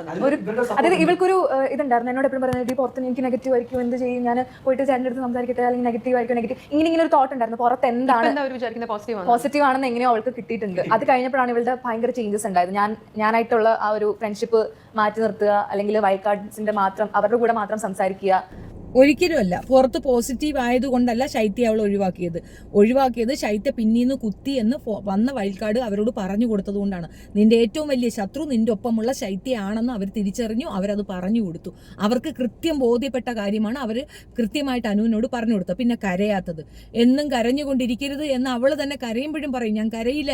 അതായത് ഇവൾക്കൊരു ഇതുണ്ടായിരുന്നു. എന്നോട് എപ്പോഴും പറയുന്നത് പുറത്ത് എനിക്ക് നെഗറ്റീവ് ആയിരിക്കും, എന്ത് ചെയ്യും, ഞാൻ പോയിട്ട് ചേട്ടൻ്റെ അടുത്ത് സംസാരിക്കട്ടെ, അല്ലെങ്കിൽ നെഗറ്റീവ് ആയിരിക്കും ഇങ്ങനെ ഒരു തോട്ട് ഉണ്ടായിരുന്നു. പുറത്ത് എന്താണ് പോസിറ്റീവ് ആണെന്ന് എങ്ങനെയോ അവൾക്ക് കിട്ടിയിട്ടുണ്ട്. അത് കഴിഞ്ഞപ്പോഴാണ് ഇവളുടെ ഭയങ്കര ചേഞ്ചസ് ഉണ്ടായത്. ഞാനായിട്ടുള്ള ആ ഒരു ഫ്രണ്ട്ഷിപ്പ് മാറ്റി നിർത്തുക, അല്ലെങ്കിൽ വൈൽഡ് കാർഡ്സിന്റെ മാത്രം അവരുടെ കൂടെ മാത്രം സംസാരിക്കുക. ഒരിക്കലുമല്ല. പുറത്ത് പോസിറ്റീവ് ആയതുകൊണ്ടല്ല ശൈത്യ അവൾ ഒഴിവാക്കിയത് ശൈത്യ പിന്നീന്ന് കുത്തി എന്ന് വന്ന വൈൽഡ് കാർഡ് അവരോട് പറഞ്ഞു കൊടുത്തത് കൊണ്ടാണ്. നിന്റെ ഏറ്റവും വലിയ ശത്രു നിന്റെ ഒപ്പമുള്ള ശൈത്യയാണെന്ന് അവർ തിരിച്ചറിഞ്ഞു. അവരത് പറഞ്ഞു കൊടുത്തു. അവർക്ക് കൃത്യം ബോധ്യപ്പെട്ട കാര്യമാണ്. അവർ കൃത്യമായിട്ട് അനുവിനോട് പറഞ്ഞു കൊടുത്തത്. പിന്നെ കരയാത്തത്, എന്നും കരഞ്ഞുകൊണ്ടിരിക്കരുത് എന്ന് അവൾ തന്നെ കരയുമ്പോഴും പറയും, ഞാൻ കരയില്ല,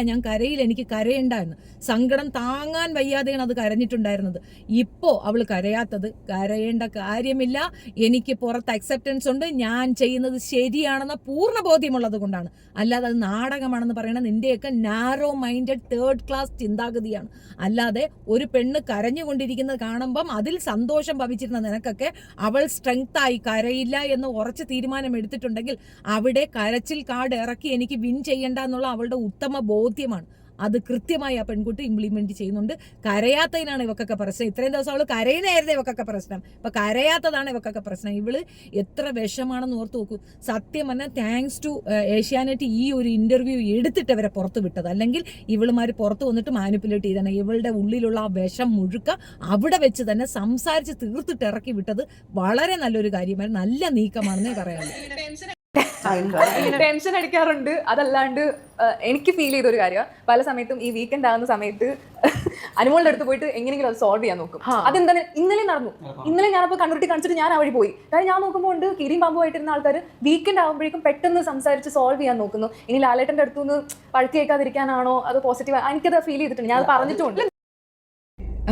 എനിക്ക് കരയണ്ട എന്ന്. സങ്കടം താങ്ങാൻ വയ്യാതെയാണ് അത് കരഞ്ഞിട്ടുണ്ടായിരുന്നത്. ഇപ്പോ അവൾ കരയാത്തത്, കരയേണ്ട കാര്യമില്ല, എനിക്ക് പുറത്ത് അക്സെപ്റ്റൻസ് ഉണ്ട്, ഞാൻ ചെയ്യുന്നത് ശരിയാണെന്ന പൂർണ്ണ ബോധ്യമുള്ളത് കൊണ്ടാണ്. അല്ലാതെ അത് നാടകമാണെന്ന് പറയണത് നിന്റെയൊക്കെ നാരോ മൈൻഡഡ് തേർഡ് ക്ലാസ് ചിന്താഗതിയാണ്. അല്ലാതെ ഒരു പെണ്ണ് കരഞ്ഞുകൊണ്ടിരിക്കുന്നത് കാണുമ്പം അതിൽ സന്തോഷം ഭവിച്ചിരുന്ന നിനക്കൊക്കെ അവൾ സ്ട്രെങ്തായി കരയില്ല എന്ന് ഉറച്ച് തീരുമാനം എടുത്തിട്ടുണ്ടെങ്കിൽ അവിടെ കരച്ചിൽ കാർഡ് ഇറക്കി എനിക്ക് വിൻ ചെയ്യണ്ട എന്നുള്ള അവളുടെ ഉത്തമ ബോധ്യമാണ്. അത് കൃത്യമായി ആ പെൺകുട്ടി ഇംപ്ലിമെന്റ് ചെയ്യുന്നുണ്ട്. കരയാത്തതിനാണ് ഇവക്കൊക്കെ പ്രശ്നം. ഇത്രയും ദിവസം അവള് കരയുന്നതായിരുന്നു ഇവക്കൊക്കെ പ്രശ്നം, ഇപ്പൊ കരയാത്തതാണ് ഇവക്കൊക്കെ പ്രശ്നം. ഇവള് എത്ര വിഷമാണെന്ന് ഓർത്ത് നോക്കൂ. സത്യം പറഞ്ഞാൽ താങ്ക്സ് ടു ഏഷ്യാനെറ്റ് ഈ ഒരു ഇന്റർവ്യൂ എടുത്തിട്ട് അവരെ പുറത്ത് വിട്ടത്. അല്ലെങ്കിൽ ഇവളുമാര് പുറത്ത് വന്നിട്ട് മാനിപ്പുലേറ്റ് ചെയ്താണ്. ഇവളുടെ ഉള്ളിലുള്ള ആ വിഷം മുഴുക്ക അവിടെ വെച്ച് തന്നെ സംസാരിച്ച് തീർത്തിട്ട് ഇറക്കി വിട്ടത് വളരെ നല്ലൊരു കാര്യമാണ്, നല്ല നീക്കമാണെന്നേ പറയാനുള്ളൂ. ടെൻഷൻ അടിക്കാറുണ്ട്. അതല്ലാണ്ട് എനിക്ക് ഫീൽ ചെയ്തൊരു കാര്യമാണ്, പല സമയത്തും ഈ വീക്കെൻഡ് ആകുന്ന സമയത്ത് അനുമോളുടെ അടുത്ത് പോയിട്ട് എങ്ങനെയെങ്കിലും അത് സോൾവ് ചെയ്യാൻ നോക്കും. അതെന്താണ് ഇന്നലെ നടന്നു. ഇന്നലെ ഞാനപ്പോൾ കണ്ണുരുട്ടി കാണിച്ചിട്ട് ഞാൻ ആ വഴി പോയി. കാരണം ഞാൻ നോക്കുമ്പോൾ ഉണ്ട് കീരിയും പാമ്പുമായിട്ടിരുന്ന ആൾക്കാർ വീക്കെൻഡ് ആകുമ്പോഴേക്കും പെട്ടെന്ന് സംസാരിച്ച് സോൾവ് ചെയ്യാൻ നോക്കുന്നു. ഇനി ലാലേട്ടൻ്റെ അടുത്തുനിന്ന് പഴുത്തി കേൾക്കാതിരിക്കാനാണോ അത് പോസിറ്റീവ്, എനിക്കത് ഫീൽ ചെയ്തിട്ടുണ്ട്, ഞാൻ അത് പറഞ്ഞിട്ടുണ്ട്.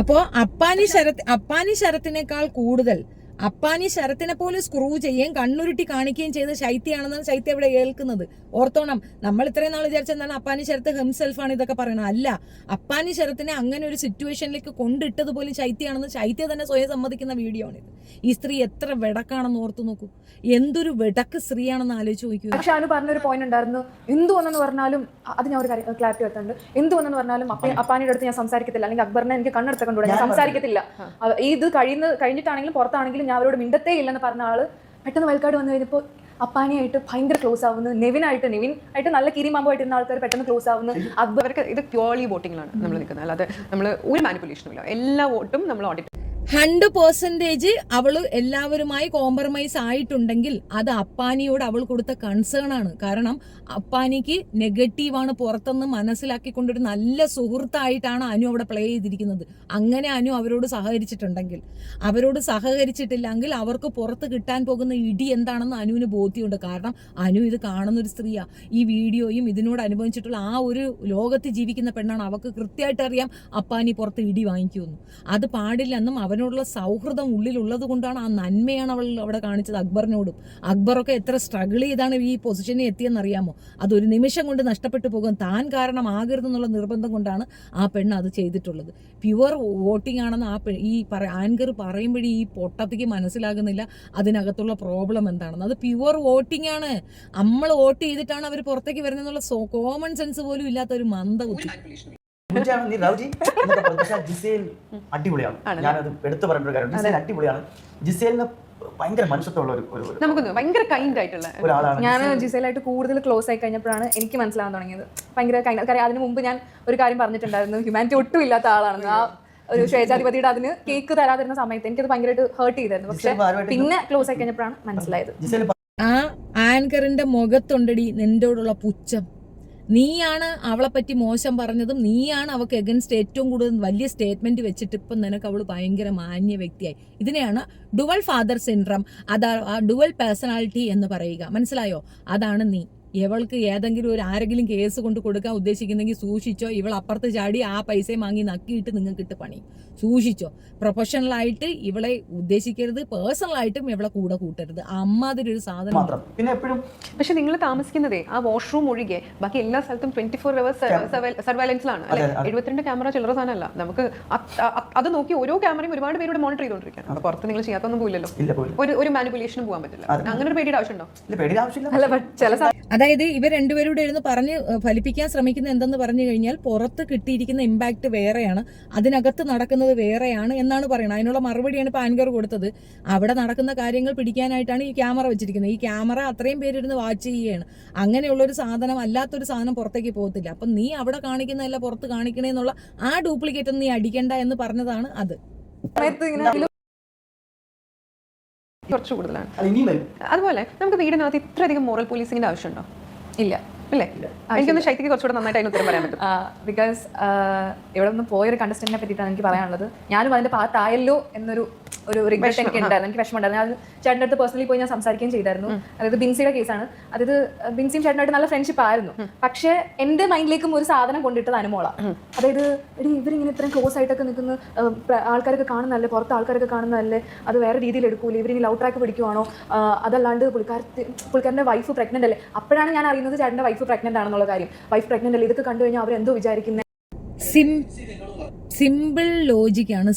അപ്പോ അപ്പാനി ശരത്തിനേക്കാൾ കൂടുതൽ അപ്പാനി ശരത്തിനെ പോലെ സ്ക്രൂ ചെയ്യുകയും കണ്ണുരുട്ടി കാണിക്കുകയും ചെയ്ത ശൈത്യാണെന്നാണ് ശൈത്യ ഇവിടെ കേൾക്കുന്നത്. ഓർത്തോണം, നമ്മൾ ഇത്രയും നാൾ വിചാരിച്ചെന്താണ് അപ്പാനി ശരത്ത് ഹിംസെൽഫാണ് ഇതൊക്കെ പറയണത്. അല്ല, അപ്പാനി ശരത്തിനെ അങ്ങനെ ഒരു സിറ്റുവേഷനിലേക്ക് കൊണ്ടിട്ടത് പോലും ശൈത്യാണെന്ന് ശൈത്യ തന്നെ സ്വയം സമ്മതിക്കുന്ന വീഡിയോ ആണിത്. ഈ സ്ത്രീ എത്ര വെടക്കാണെന്ന് ഓർത്തു നോക്കൂ, എന്തൊരു വെടക്ക് സ്ത്രീയാണെന്ന് ആലോചിച്ച് നോക്കൂ. പക്ഷെ അനു പറഞ്ഞൊരു പോയിന്റ് ഉണ്ടായിരുന്നു, എന്തു വന്നെന്ന് പറഞ്ഞാലും അത് ഞാൻ ഒരു കാര്യം ക്ലാരിറ്റി വരുത്തുന്നുണ്ട്. എന്തു വന്നെന്ന് പറഞ്ഞാലും അപ്പാനിയുടെ അടുത്ത് ഞാൻ സംസാരിക്കത്തില്ല, അല്ലെങ്കിൽ അക്ബറിനെ എനിക്ക് കണ്ണെടുത്ത കണ്ടുകൂടാ, ഞാൻ സംസാരിക്കത്തില്ല. ഇത് കഴിഞ്ഞിട്ടാണെങ്കിലും പുറത്താണെങ്കിലും ഞാൻ അവരോട് മിണ്ടത്തേ ഇല്ലെന്ന് പറഞ്ഞ ആള് പെട്ടെന്ന് വയൽക്കാട് വന്നു കഴിഞ്ഞപ്പോൾ അപ്പാനിയായിട്ട് ഭയങ്കര ക്ലോസ് ആവുന്നു. നെവിൻ ആയിട്ട് നല്ല കിരിമാമ്പുമായിട്ടിരുന്ന ആൾക്കാർ പെട്ടെന്ന് ക്ലോസ് ആവുന്നു. അവർക്ക് ഇത് പ്യോർലി വോട്ടിങ്ങിലാണ് നമ്മൾ നിൽക്കുന്നത്, അല്ലാതെ നമ്മൾ ഒരു മാനിപ്പുലേഷനും ഇല്ല. എല്ലാ വോട്ടും നമ്മൾ ഓഡിറ്റ് 100% അവള് എല്ലാവരുമായി കോംപ്രമൈസ് ആയിട്ടുണ്ടെങ്കിൽ അത് അപ്പാനിയോട് അവൾ കൊടുത്ത കൺസേൺ ആണ്. കാരണം അപ്പാനിക്ക് നെഗറ്റീവാണ് പുറത്തെന്ന് മനസ്സിലാക്കിക്കൊണ്ടൊരു നല്ല സുഹൃത്തായിട്ടാണ് അനു അവിടെ പ്ലേ ചെയ്തിരിക്കുന്നത്. അങ്ങനെ അനു അവരോട് സഹകരിച്ചിട്ടില്ലെങ്കിൽ അവർക്ക് പുറത്ത് കിട്ടാൻ പോകുന്ന ഇടി എന്താണെന്ന് അനുവിന് ബോധ്യമുണ്ട്. കാരണം അനു ഇത് കാണുന്ന ഒരു സ്ത്രീയാ, ഈ വീഡിയോയും ഇതിനോട് അനുഭവിച്ചിട്ടുള്ള ആ ഒരു ലോകത്ത് ജീവിക്കുന്ന പെണ്ണാണ്. അവർക്ക് കൃത്യമായിട്ട് അറിയാം അപ്പാനി പുറത്ത് ഇടി വാങ്ങിക്കുമെന്ന്. അത് പാടില്ലെന്നും അവനോടുള്ള സൗഹൃദം ഉള്ളിലുള്ളത് കൊണ്ടാണ്, ആ നന്മയാണ് അവൾ അവിടെ കാണിച്ചത് അക്ബറിനോടും. അക്ബറൊക്കെ എത്ര സ്ട്രഗിൾ ചെയ്താണ് ഈ പൊസിഷനിൽ എത്തിയെന്നറിയാമോ? അതൊരു നിമിഷം കൊണ്ട് നഷ്ടപ്പെട്ടു പോകും. താൻ കാരണം ആകരുതെന്നുള്ള നിർബന്ധം കൊണ്ടാണ് ആ പെണ്ണ് അത് ചെയ്തിട്ടുള്ളത്. പ്യുവർ വോട്ടിംഗ് ആണെന്ന് ഈ ആങ്കർ പറയുമ്പോഴേ ഈ പൊട്ടത്തിക്ക് മനസ്സിലാകുന്നില്ല അതിനകത്തുള്ള പ്രോബ്ലം എന്താണെന്ന്. അത് പ്യുവർ വോട്ടിംഗ് ആണ്. നമ്മൾ വോട്ട് ചെയ്തിട്ടാണ് അവർ പുറത്തേക്ക് വരുന്നതെന്നുള്ള കോമൺ സെൻസ് പോലും ഇല്ലാത്ത ഒരു മന്ദബുദ്ധി. ജിസേൽ അടിപൊളിയാണ്, ഞാനത് എടുത്തു പറഞ്ഞ ഒരു കാര്യം. ജിസേൽ അടിപൊളിയാണ്. ജിസേലിന് ഭയങ്കര മനുഷ്യത്വമുള്ള നമുക്ക് ഭയങ്കര കൈൻഡ് ആയിട്ടുള്ള ഒരാളാണ്. ഞാൻ ജിസേലായിട്ട് കൂടുതൽ ക്ലോസ് ആയി കഴിഞ്ഞപ്പോഴാണ് എനിക്ക് മനസ്സിലാവാൻ തുടങ്ങിയത് ഭയങ്കര കൈൻഡ്. കാര്യം അതിന് മുമ്പ് ഞാൻ ഒരു കാര്യം പറഞ്ഞിട്ടുണ്ടായിരുന്നു, ഹ്യൂമാനിറ്റി ഒട്ടും ഇല്ലാത്ത ആളാണെന്ന്. ആ ഒരു സ്വേച്ഛാധിപതിയുടെ അതിന് കേക്ക് തരാതിരുന്ന സമയത്ത് എനിക്കത് ഭയങ്കരമായിട്ട് ഹേർട്ട് ചെയ്തായിരുന്നു. പക്ഷെ പിന്നെ ക്ലോസ് ആയി കഴിഞ്ഞപ്പോഴാണ് മനസ്സിലായത്. ആ ആങ്കറിന്റെ മുഖത്തുണ്ടടി നിന്നോടുള്ള പുച്ഛം. നീയാണ് അവളെ പറ്റി മോശം പറഞ്ഞതും, നീയാണ് അവൾക്ക് എഗൻസ്റ്റ് ഏറ്റവും കൂടുതൽ വലിയ സ്റ്റേറ്റ്മെന്റ് വെച്ചിട്ട് ഇപ്പം നിനക്ക് അവള് ഭയങ്കര മാന്യ വ്യക്തിയായി. ഇതിനെയാണ് ഡുവൽ ഫാദർ സിൻഡ്രം, അതാ ഡുവൽ പേഴ്സണാലിറ്റി എന്ന് പറയുക. മനസ്സിലായോ? അതാണ് നീ. ഇവൾക്ക് ഏതെങ്കിലും ആരെങ്കിലും കേസ് കൊണ്ട് കൊടുക്കാൻ ഉദ്ദേശിക്കുന്നെങ്കിൽ സൂക്ഷിച്ചോ. ഇവൾ അപ്പുറത്ത് ചാടി ആ പൈസ വാങ്ങി നക്കിയിട്ട് നിങ്ങൾക്ക് ഇട്ട് പണി. സൂക്ഷിച്ചോ. പ്രൊഫഷണലായിട്ട് ഇവളെ ഉദ്ദേശിക്കരുത്, പേഴ്സണലായിട്ടും ഇവളെ കൂടെ കൂട്ടരുത്. അമ്മാതിരി ഒരു സാധനം മാത്രം. പിന്നെ എപ്പോഴും പക്ഷെ നിങ്ങൾ താമസിക്കുന്നതേ ആ വാഷ്റൂം ഒഴികെ ബാക്കി എല്ലാ സ്ഥലത്തും 24 hours സർവൈലൻസിലാണ് അല്ലെ. 72 ക്യാമറ ചില്ലറ സാധനമല്ല. നമുക്ക് അത് നോക്കി ഓരോ ക്യാമറയും ഒരുപാട് പേരോട് മോണിറ്റർ ചെയ്തുകൊണ്ടിരിക്കുകയാണ്. പുറത്ത് നിങ്ങൾ ചെയ്യാത്തൊന്നും പോയില്ലല്ലോ, ഒരു മാനിപ്പുലേഷനും പോകാൻ പറ്റില്ല. അങ്ങനെ ഒരു പേടിയുടെ ആവശ്യമുണ്ടോ? അതായത് ഇവർ രണ്ടുപേരോട് ഇരുന്ന് പറഞ്ഞ് ഫലിപ്പിക്കാൻ ശ്രമിക്കുന്ന എന്തെന്ന് പറഞ്ഞു കഴിഞ്ഞാൽ പുറത്ത് കിട്ടിയിരിക്കുന്ന ഇമ്പാക്ട് വേറെയാണ്, അതിനകത്ത് നടക്കുന്നത് വേറെയാണ് എന്നാണ് പറയുന്നത്. അതിനുള്ള മറുപടിയാണ് ഇപ്പോൾ ആങ്കർ കൊടുത്തത്. അവിടെ നടക്കുന്ന കാര്യങ്ങൾ പിടിക്കാനായിട്ടാണ് ഈ ക്യാമറ വെച്ചിരിക്കുന്നത്. ഈ ക്യാമറ അത്രയും പേരിരുന്ന് വാച്ച് ചെയ്യുകയാണ്. അങ്ങനെയുള്ളൊരു സാധനം അല്ലാത്തൊരു സാധനം പുറത്തേക്ക് പോകത്തില്ല. അപ്പം നീ അവിടെ കാണിക്കുന്നതല്ല പുറത്ത് കാണിക്കണേന്നുള്ള ആ ഡ്യൂപ്ലിക്കേറ്റ് ഒന്നും നീ അടിക്കണ്ട എന്ന് പറഞ്ഞതാണ് അത്. കുറച്ച് കൂടുതലാണ്. അതുപോലെ നമുക്ക് വീടിനകത്ത് ഇത്രയധികം മോറൽ പോലീസിംഗിന്റെ ആവശ്യമുണ്ടോ? ഇല്ല. അല്ലേ? എനിക്കൊന്ന് ശൈത്യക്ക് കുറച്ചുകൂടെ നന്നായിട്ട് അതിന് ഉത്തരം പറയാൻ പറ്റും. ബിക്കോസ് ഇവിടെ നിന്ന് പോയൊരു കണ്ടസ്റ്റന്റിനെ പറ്റിയിട്ടാണ് എനിക്ക് പറയാനുള്ളത്. ഞാനും അതിന്റെ പാർട്ടായല്ലോ എന്നൊരു ഒരു റിഗ്രറ്റ് എനിക്ക് ഉണ്ടായിരുന്നു, എനിക്ക് വിഷമം ഉണ്ടായിരുന്നു. ഞാൻ ചേട്ടൻ്റെ അടുത്ത് പേഴ്സണലി പോയി ഞാൻ സംസാരിക്കുകയും ചെയ്തായിരുന്നു. അതായത് ബിൻസിയുടെ കേസാണ്. അതായത് ബിൻസിയും ചേട്ടനായിട്ട് നല്ല ഫ്രണ്ട്ഷിപ്പ് ആയിരുന്നു. പക്ഷേ എൻ്റെ മൈൻഡിലേക്കും ഒരു സാധനം കൊണ്ടിട്ടത് അനുമോളാണ്. അതായത് എടി ഇവരിങ്ങനെ ഇത്രയും ക്ലോസ് ആയിട്ടൊക്കെ നിൽക്കുന്ന ആൾക്കാരൊക്കെ കാണുന്നതല്ലേ, പുറത്ത് ആൾക്കാരൊക്കെ കാണുന്നതല്ലേ, അത് വേറെ രീതിയിൽ എടുക്കൂല, ഇവരിനി ലവ് ട്രാക്ക് പിടിക്കുവാണോ, അതല്ലാണ്ട് പുള്ളിക്കാരൻ്റെ വൈഫ് പ്രഗ്നൻ്റ് അല്ലേ. അപ്പോഴാണ് ഞാൻ അറിയുന്നത് ചേട്ടൻ്റെ വൈഫ് പ്രഗ്നൻ്റ് ആണെന്നുള്ള കാര്യം. വൈഫ് പ്രഗ്നൻ്റ് അല്ലേ, ഇതൊക്കെ കണ്ടു കഴിഞ്ഞാൽ അവരെന്തോ വിചാരിക്കുന്നത്. സിമ്പിൾ ലോജിക്കാണ്.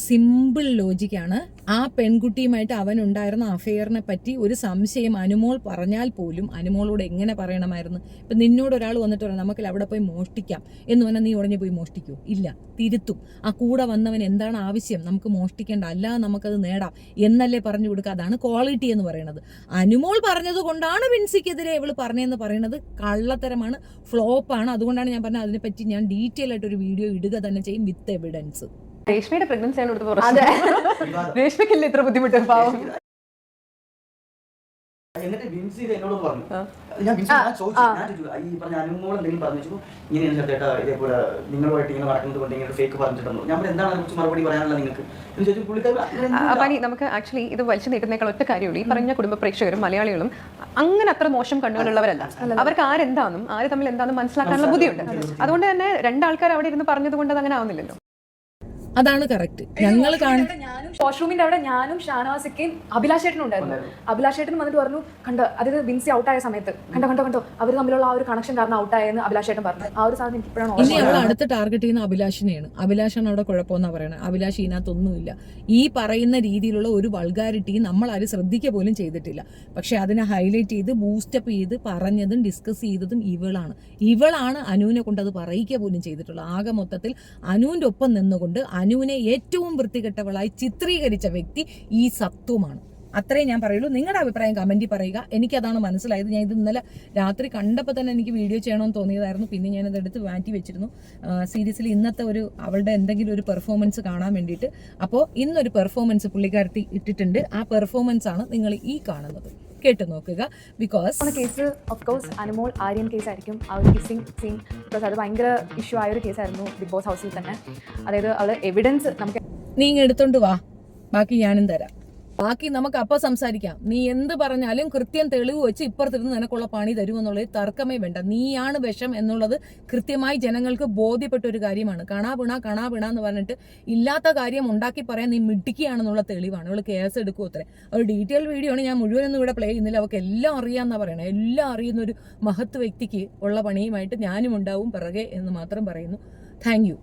ആ പെൺകുട്ടിയുമായിട്ട് അവനുണ്ടായിരുന്ന അഫെയറിനെ പറ്റി ഒരു സംശയം അനുമോൾ പറഞ്ഞാൽ പോലും അനുമോളോട് എങ്ങനെ പറയണമായിരുന്നു? ഇപ്പം നിന്നോട് ഒരാൾ വന്നിട്ട് പറയാം നമുക്ക് അവിടെ പോയി മോഷ്ടിക്കാം എന്ന് പറഞ്ഞാൽ നീ ഉടനെ പോയി മോഷ്ടിക്കൂ? ഇല്ല, തിരുത്തും. ആ കൂടെ വന്നവൻ എന്താണ് ആവശ്യം, നമുക്ക് മോഷ്ടിക്കേണ്ട, അല്ലാതെ നമുക്കത് നേടാം എന്നല്ലേ പറഞ്ഞു കൊടുക്കുക. അതാണ് ക്വാളിറ്റി എന്ന് പറയുന്നത്. അനുമോൾ പറഞ്ഞത് കൊണ്ടാണ് വിൻസിക്കെതിരെ ഇവള് പറഞ്ഞതെന്ന് പറയുന്നത് കള്ളത്തരമാണ്, ഫ്ലോപ്പാണ്. അതുകൊണ്ടാണ് ഞാൻ പറഞ്ഞത് അതിനെപ്പറ്റി ഞാൻ ഡീറ്റെയിൽ ആയിട്ട് ഒരു വീഡിയോ ഇടുക തന്നെ ചെയ്യും വിത്ത് എവിഡൻസ്. രേഷ്മയുടെ പ്രഗ്നൻസി ആണ് രേഷ്മയ്ക്കില്ല ഇത്ര ബുദ്ധിമുട്ട്, പാവം. എന്നിട്ട് വിൻസി എന്നോട് പറഞ്ഞു, ഞാൻ ചോദിച്ചു ഈ പറഞ്ഞ അനുമോൾ എന്തെങ്കിലും പറഞ്ഞു ഇങ്ങനെ ചേട്ടാ ഇതേപോലെ നിങ്ങളുമായിട്ട് ഇങ്ങനെ നടക്കുന്നത് കൊണ്ട് ഇങ്ങനെ ഫേക്ക് പറഞ്ഞിട്ടുണ്ടോ? ഞാൻ എന്താണ് അതിനെക്കുറിച്ച് മറുപടി പറയാനുള്ള നിങ്ങൾക്ക് എന്ന് ചോദിച്ചു. പുള്ളിക്കാരി നമുക്ക് ആക്ച്വലി ഇത് വലിച്ചു നീട്ടുന്നേക്കാൾ ഒറ്റ കാര്യമുള്ളൂ. ഈ പറഞ്ഞ കുടുംബ പ്രേക്ഷകരും മലയാളികളും അങ്ങനെ അത്ര മോശം കണ്ണുകളുള്ളവരല്ല. അവർക്ക് ആരെന്താണെന്നും ആര് തമ്മിൽ എന്താണെന്നും മനസ്സിലാക്കാനുള്ള ബുദ്ധിയുണ്ട്. അതുകൊണ്ട് തന്നെ രണ്ടാൾക്കാർ അവിടെ ഇരുന്ന് പറഞ്ഞത് കൊണ്ട് അത് അങ്ങനെ ആവുന്നില്ലല്ലോ. അതാണ് കറക്റ്റ്. ഞങ്ങൾ വാഷ്റൂമിന്റെ അവിടെ ഞാനും ഷാനവാസിക്കയും അഭിലാഷേട്ടനും ഉണ്ടായിരുന്നു. അഭിലാഷേട്ടൻ വന്നിട്ട് പറഞ്ഞു കണ്ടോ, അതായത് ബിൻസി ഔട്ടായ സമയത്ത് കണ്ടോ അവർ തമ്മിലുള്ള ആ ഒരു കണക്ഷൻ കാരണം ഔട്ടായെന്ന് അഭിലാഷേട്ടൻ പറഞ്ഞു. ആ ഒരു സാധനം എനിക്ക് ഇപ്പോഴാണ്. ഇനി അവൾ അടുത്ത് ടാർഗറ്റ് ചെയ്യുന്ന അഭിലാഷിനെയാണ്. അഭിലാഷാണ് അവിടെ കുഴപ്പമെന്നാ പറയണത്. അഭിലാഷ് ഇതിനകത്തൊന്നുമില്ല. ഈ പറയുന്ന രീതിയിലുള്ള ഒരു വൾഗാരിറ്റി നമ്മൾ ആരും ശ്രദ്ധിക്കുക പോലും ചെയ്തിട്ടില്ല. പക്ഷെ അതിനെ ഹൈലൈറ്റ് ചെയ്ത് ബൂസ്റ്റപ്പ് ചെയ്ത് പറഞ്ഞതും ഡിസ്കസ് ചെയ്തതും ഇവളാണ് അനുവിനെ കൊണ്ട് അത് പറയിക്കുക പോലും ചെയ്തിട്ടുള്ളത്. ആകെ മൊത്തത്തിൽ അനുവിന്റെ ഒപ്പം നിന്നുകൊണ്ട് അനുവിനെ ഏറ്റവും വൃത്തികെട്ടവളായി ചിത്രീകരിച്ച വ്യക്തി ഈ സത്വമാണ്. അത്രയും ഞാൻ പറയുള്ളൂ. നിങ്ങളുടെ അഭിപ്രായം കമന്റിൽ പറയുക. എനിക്കതാണ് മനസ്സിലായത്. ഞാൻ ഇത് ഇന്നലെ രാത്രി കണ്ടപ്പോൾ തന്നെ എനിക്ക് വീഡിയോ ചെയ്യണമെന്ന് തോന്നിയതായിരുന്നു. പിന്നെ ഞാനത് എടുത്ത് മാറ്റി വെച്ചിരുന്നു. സീരീസിൽ ഇന്നത്തെ അവളുടെ എന്തെങ്കിലും ഒരു പെർഫോമൻസ് കാണാൻ വേണ്ടിയിട്ട്. അപ്പോൾ ഇന്നൊരു പെർഫോമൻസ് പുള്ളിക്കാരത്തി ഇട്ടിട്ടുണ്ട്. ആ പെർഫോമൻസ് ആണ് നിങ്ങൾ ഈ കാണുന്നത്. കേട്ടു നോക്കുക. Because case of course Anumol Aryan case ആയിരിക്കും. ആ ഒരു കിസ്സിംഗ് സീൻ ബിക്കോസ് അത് ഭയങ്കര ഇഷ്യൂ ആയ ഒരു കേസായിരുന്നു ബിഗ് ബോസ് ഹൗസിൽ തന്നെ. അതായത് അവള് എവിഡൻസ് നമുക്ക് നീ എടുത്തോണ്ട് വാ, ബാക്കി ഞാനും തരാം. ബാക്കി നമുക്ക് അപ്പം സംസാരിക്കാം. നീ എന്ത് പറഞ്ഞാലും കൃത്യം തെളിവ് വെച്ച് ഇപ്പുറത്തിരുന്ന് നിനക്കുള്ള പണി തരുമെന്നുള്ളത് തർക്കമേ വേണ്ട. നീയാണ് വിഷം എന്നുള്ളത് കൃത്യമായി ജനങ്ങൾക്ക് ബോധ്യപ്പെട്ട ഒരു കാര്യമാണ്. കണാപിണ എന്ന് പറഞ്ഞിട്ട് ഇല്ലാത്ത കാര്യം ഉണ്ടാക്കി പറയാൻ നീ മിടുക്കിയാണെന്നുള്ള തെളിവാണ്. അവൾ കേസ് എടുക്കും. അത്രേ ഒരു ഡീറ്റെയിൽ വീഡിയോ ആണ്. ഞാൻ മുഴുവനൊന്നും ഇവിടെ പ്ലേ ചെയ്യുന്നില്ല. അവൾക്ക് എല്ലാം അറിയാമെന്നാണ് പറയണത്. എല്ലാം അറിയുന്ന ഒരു മഹത്ത് വ്യക്തിക്ക് ഉള്ള പണിയുമായിട്ട് ഞാനും ഉണ്ടാവും പിറകെ എന്ന് മാത്രം പറയുന്നു. Thank you.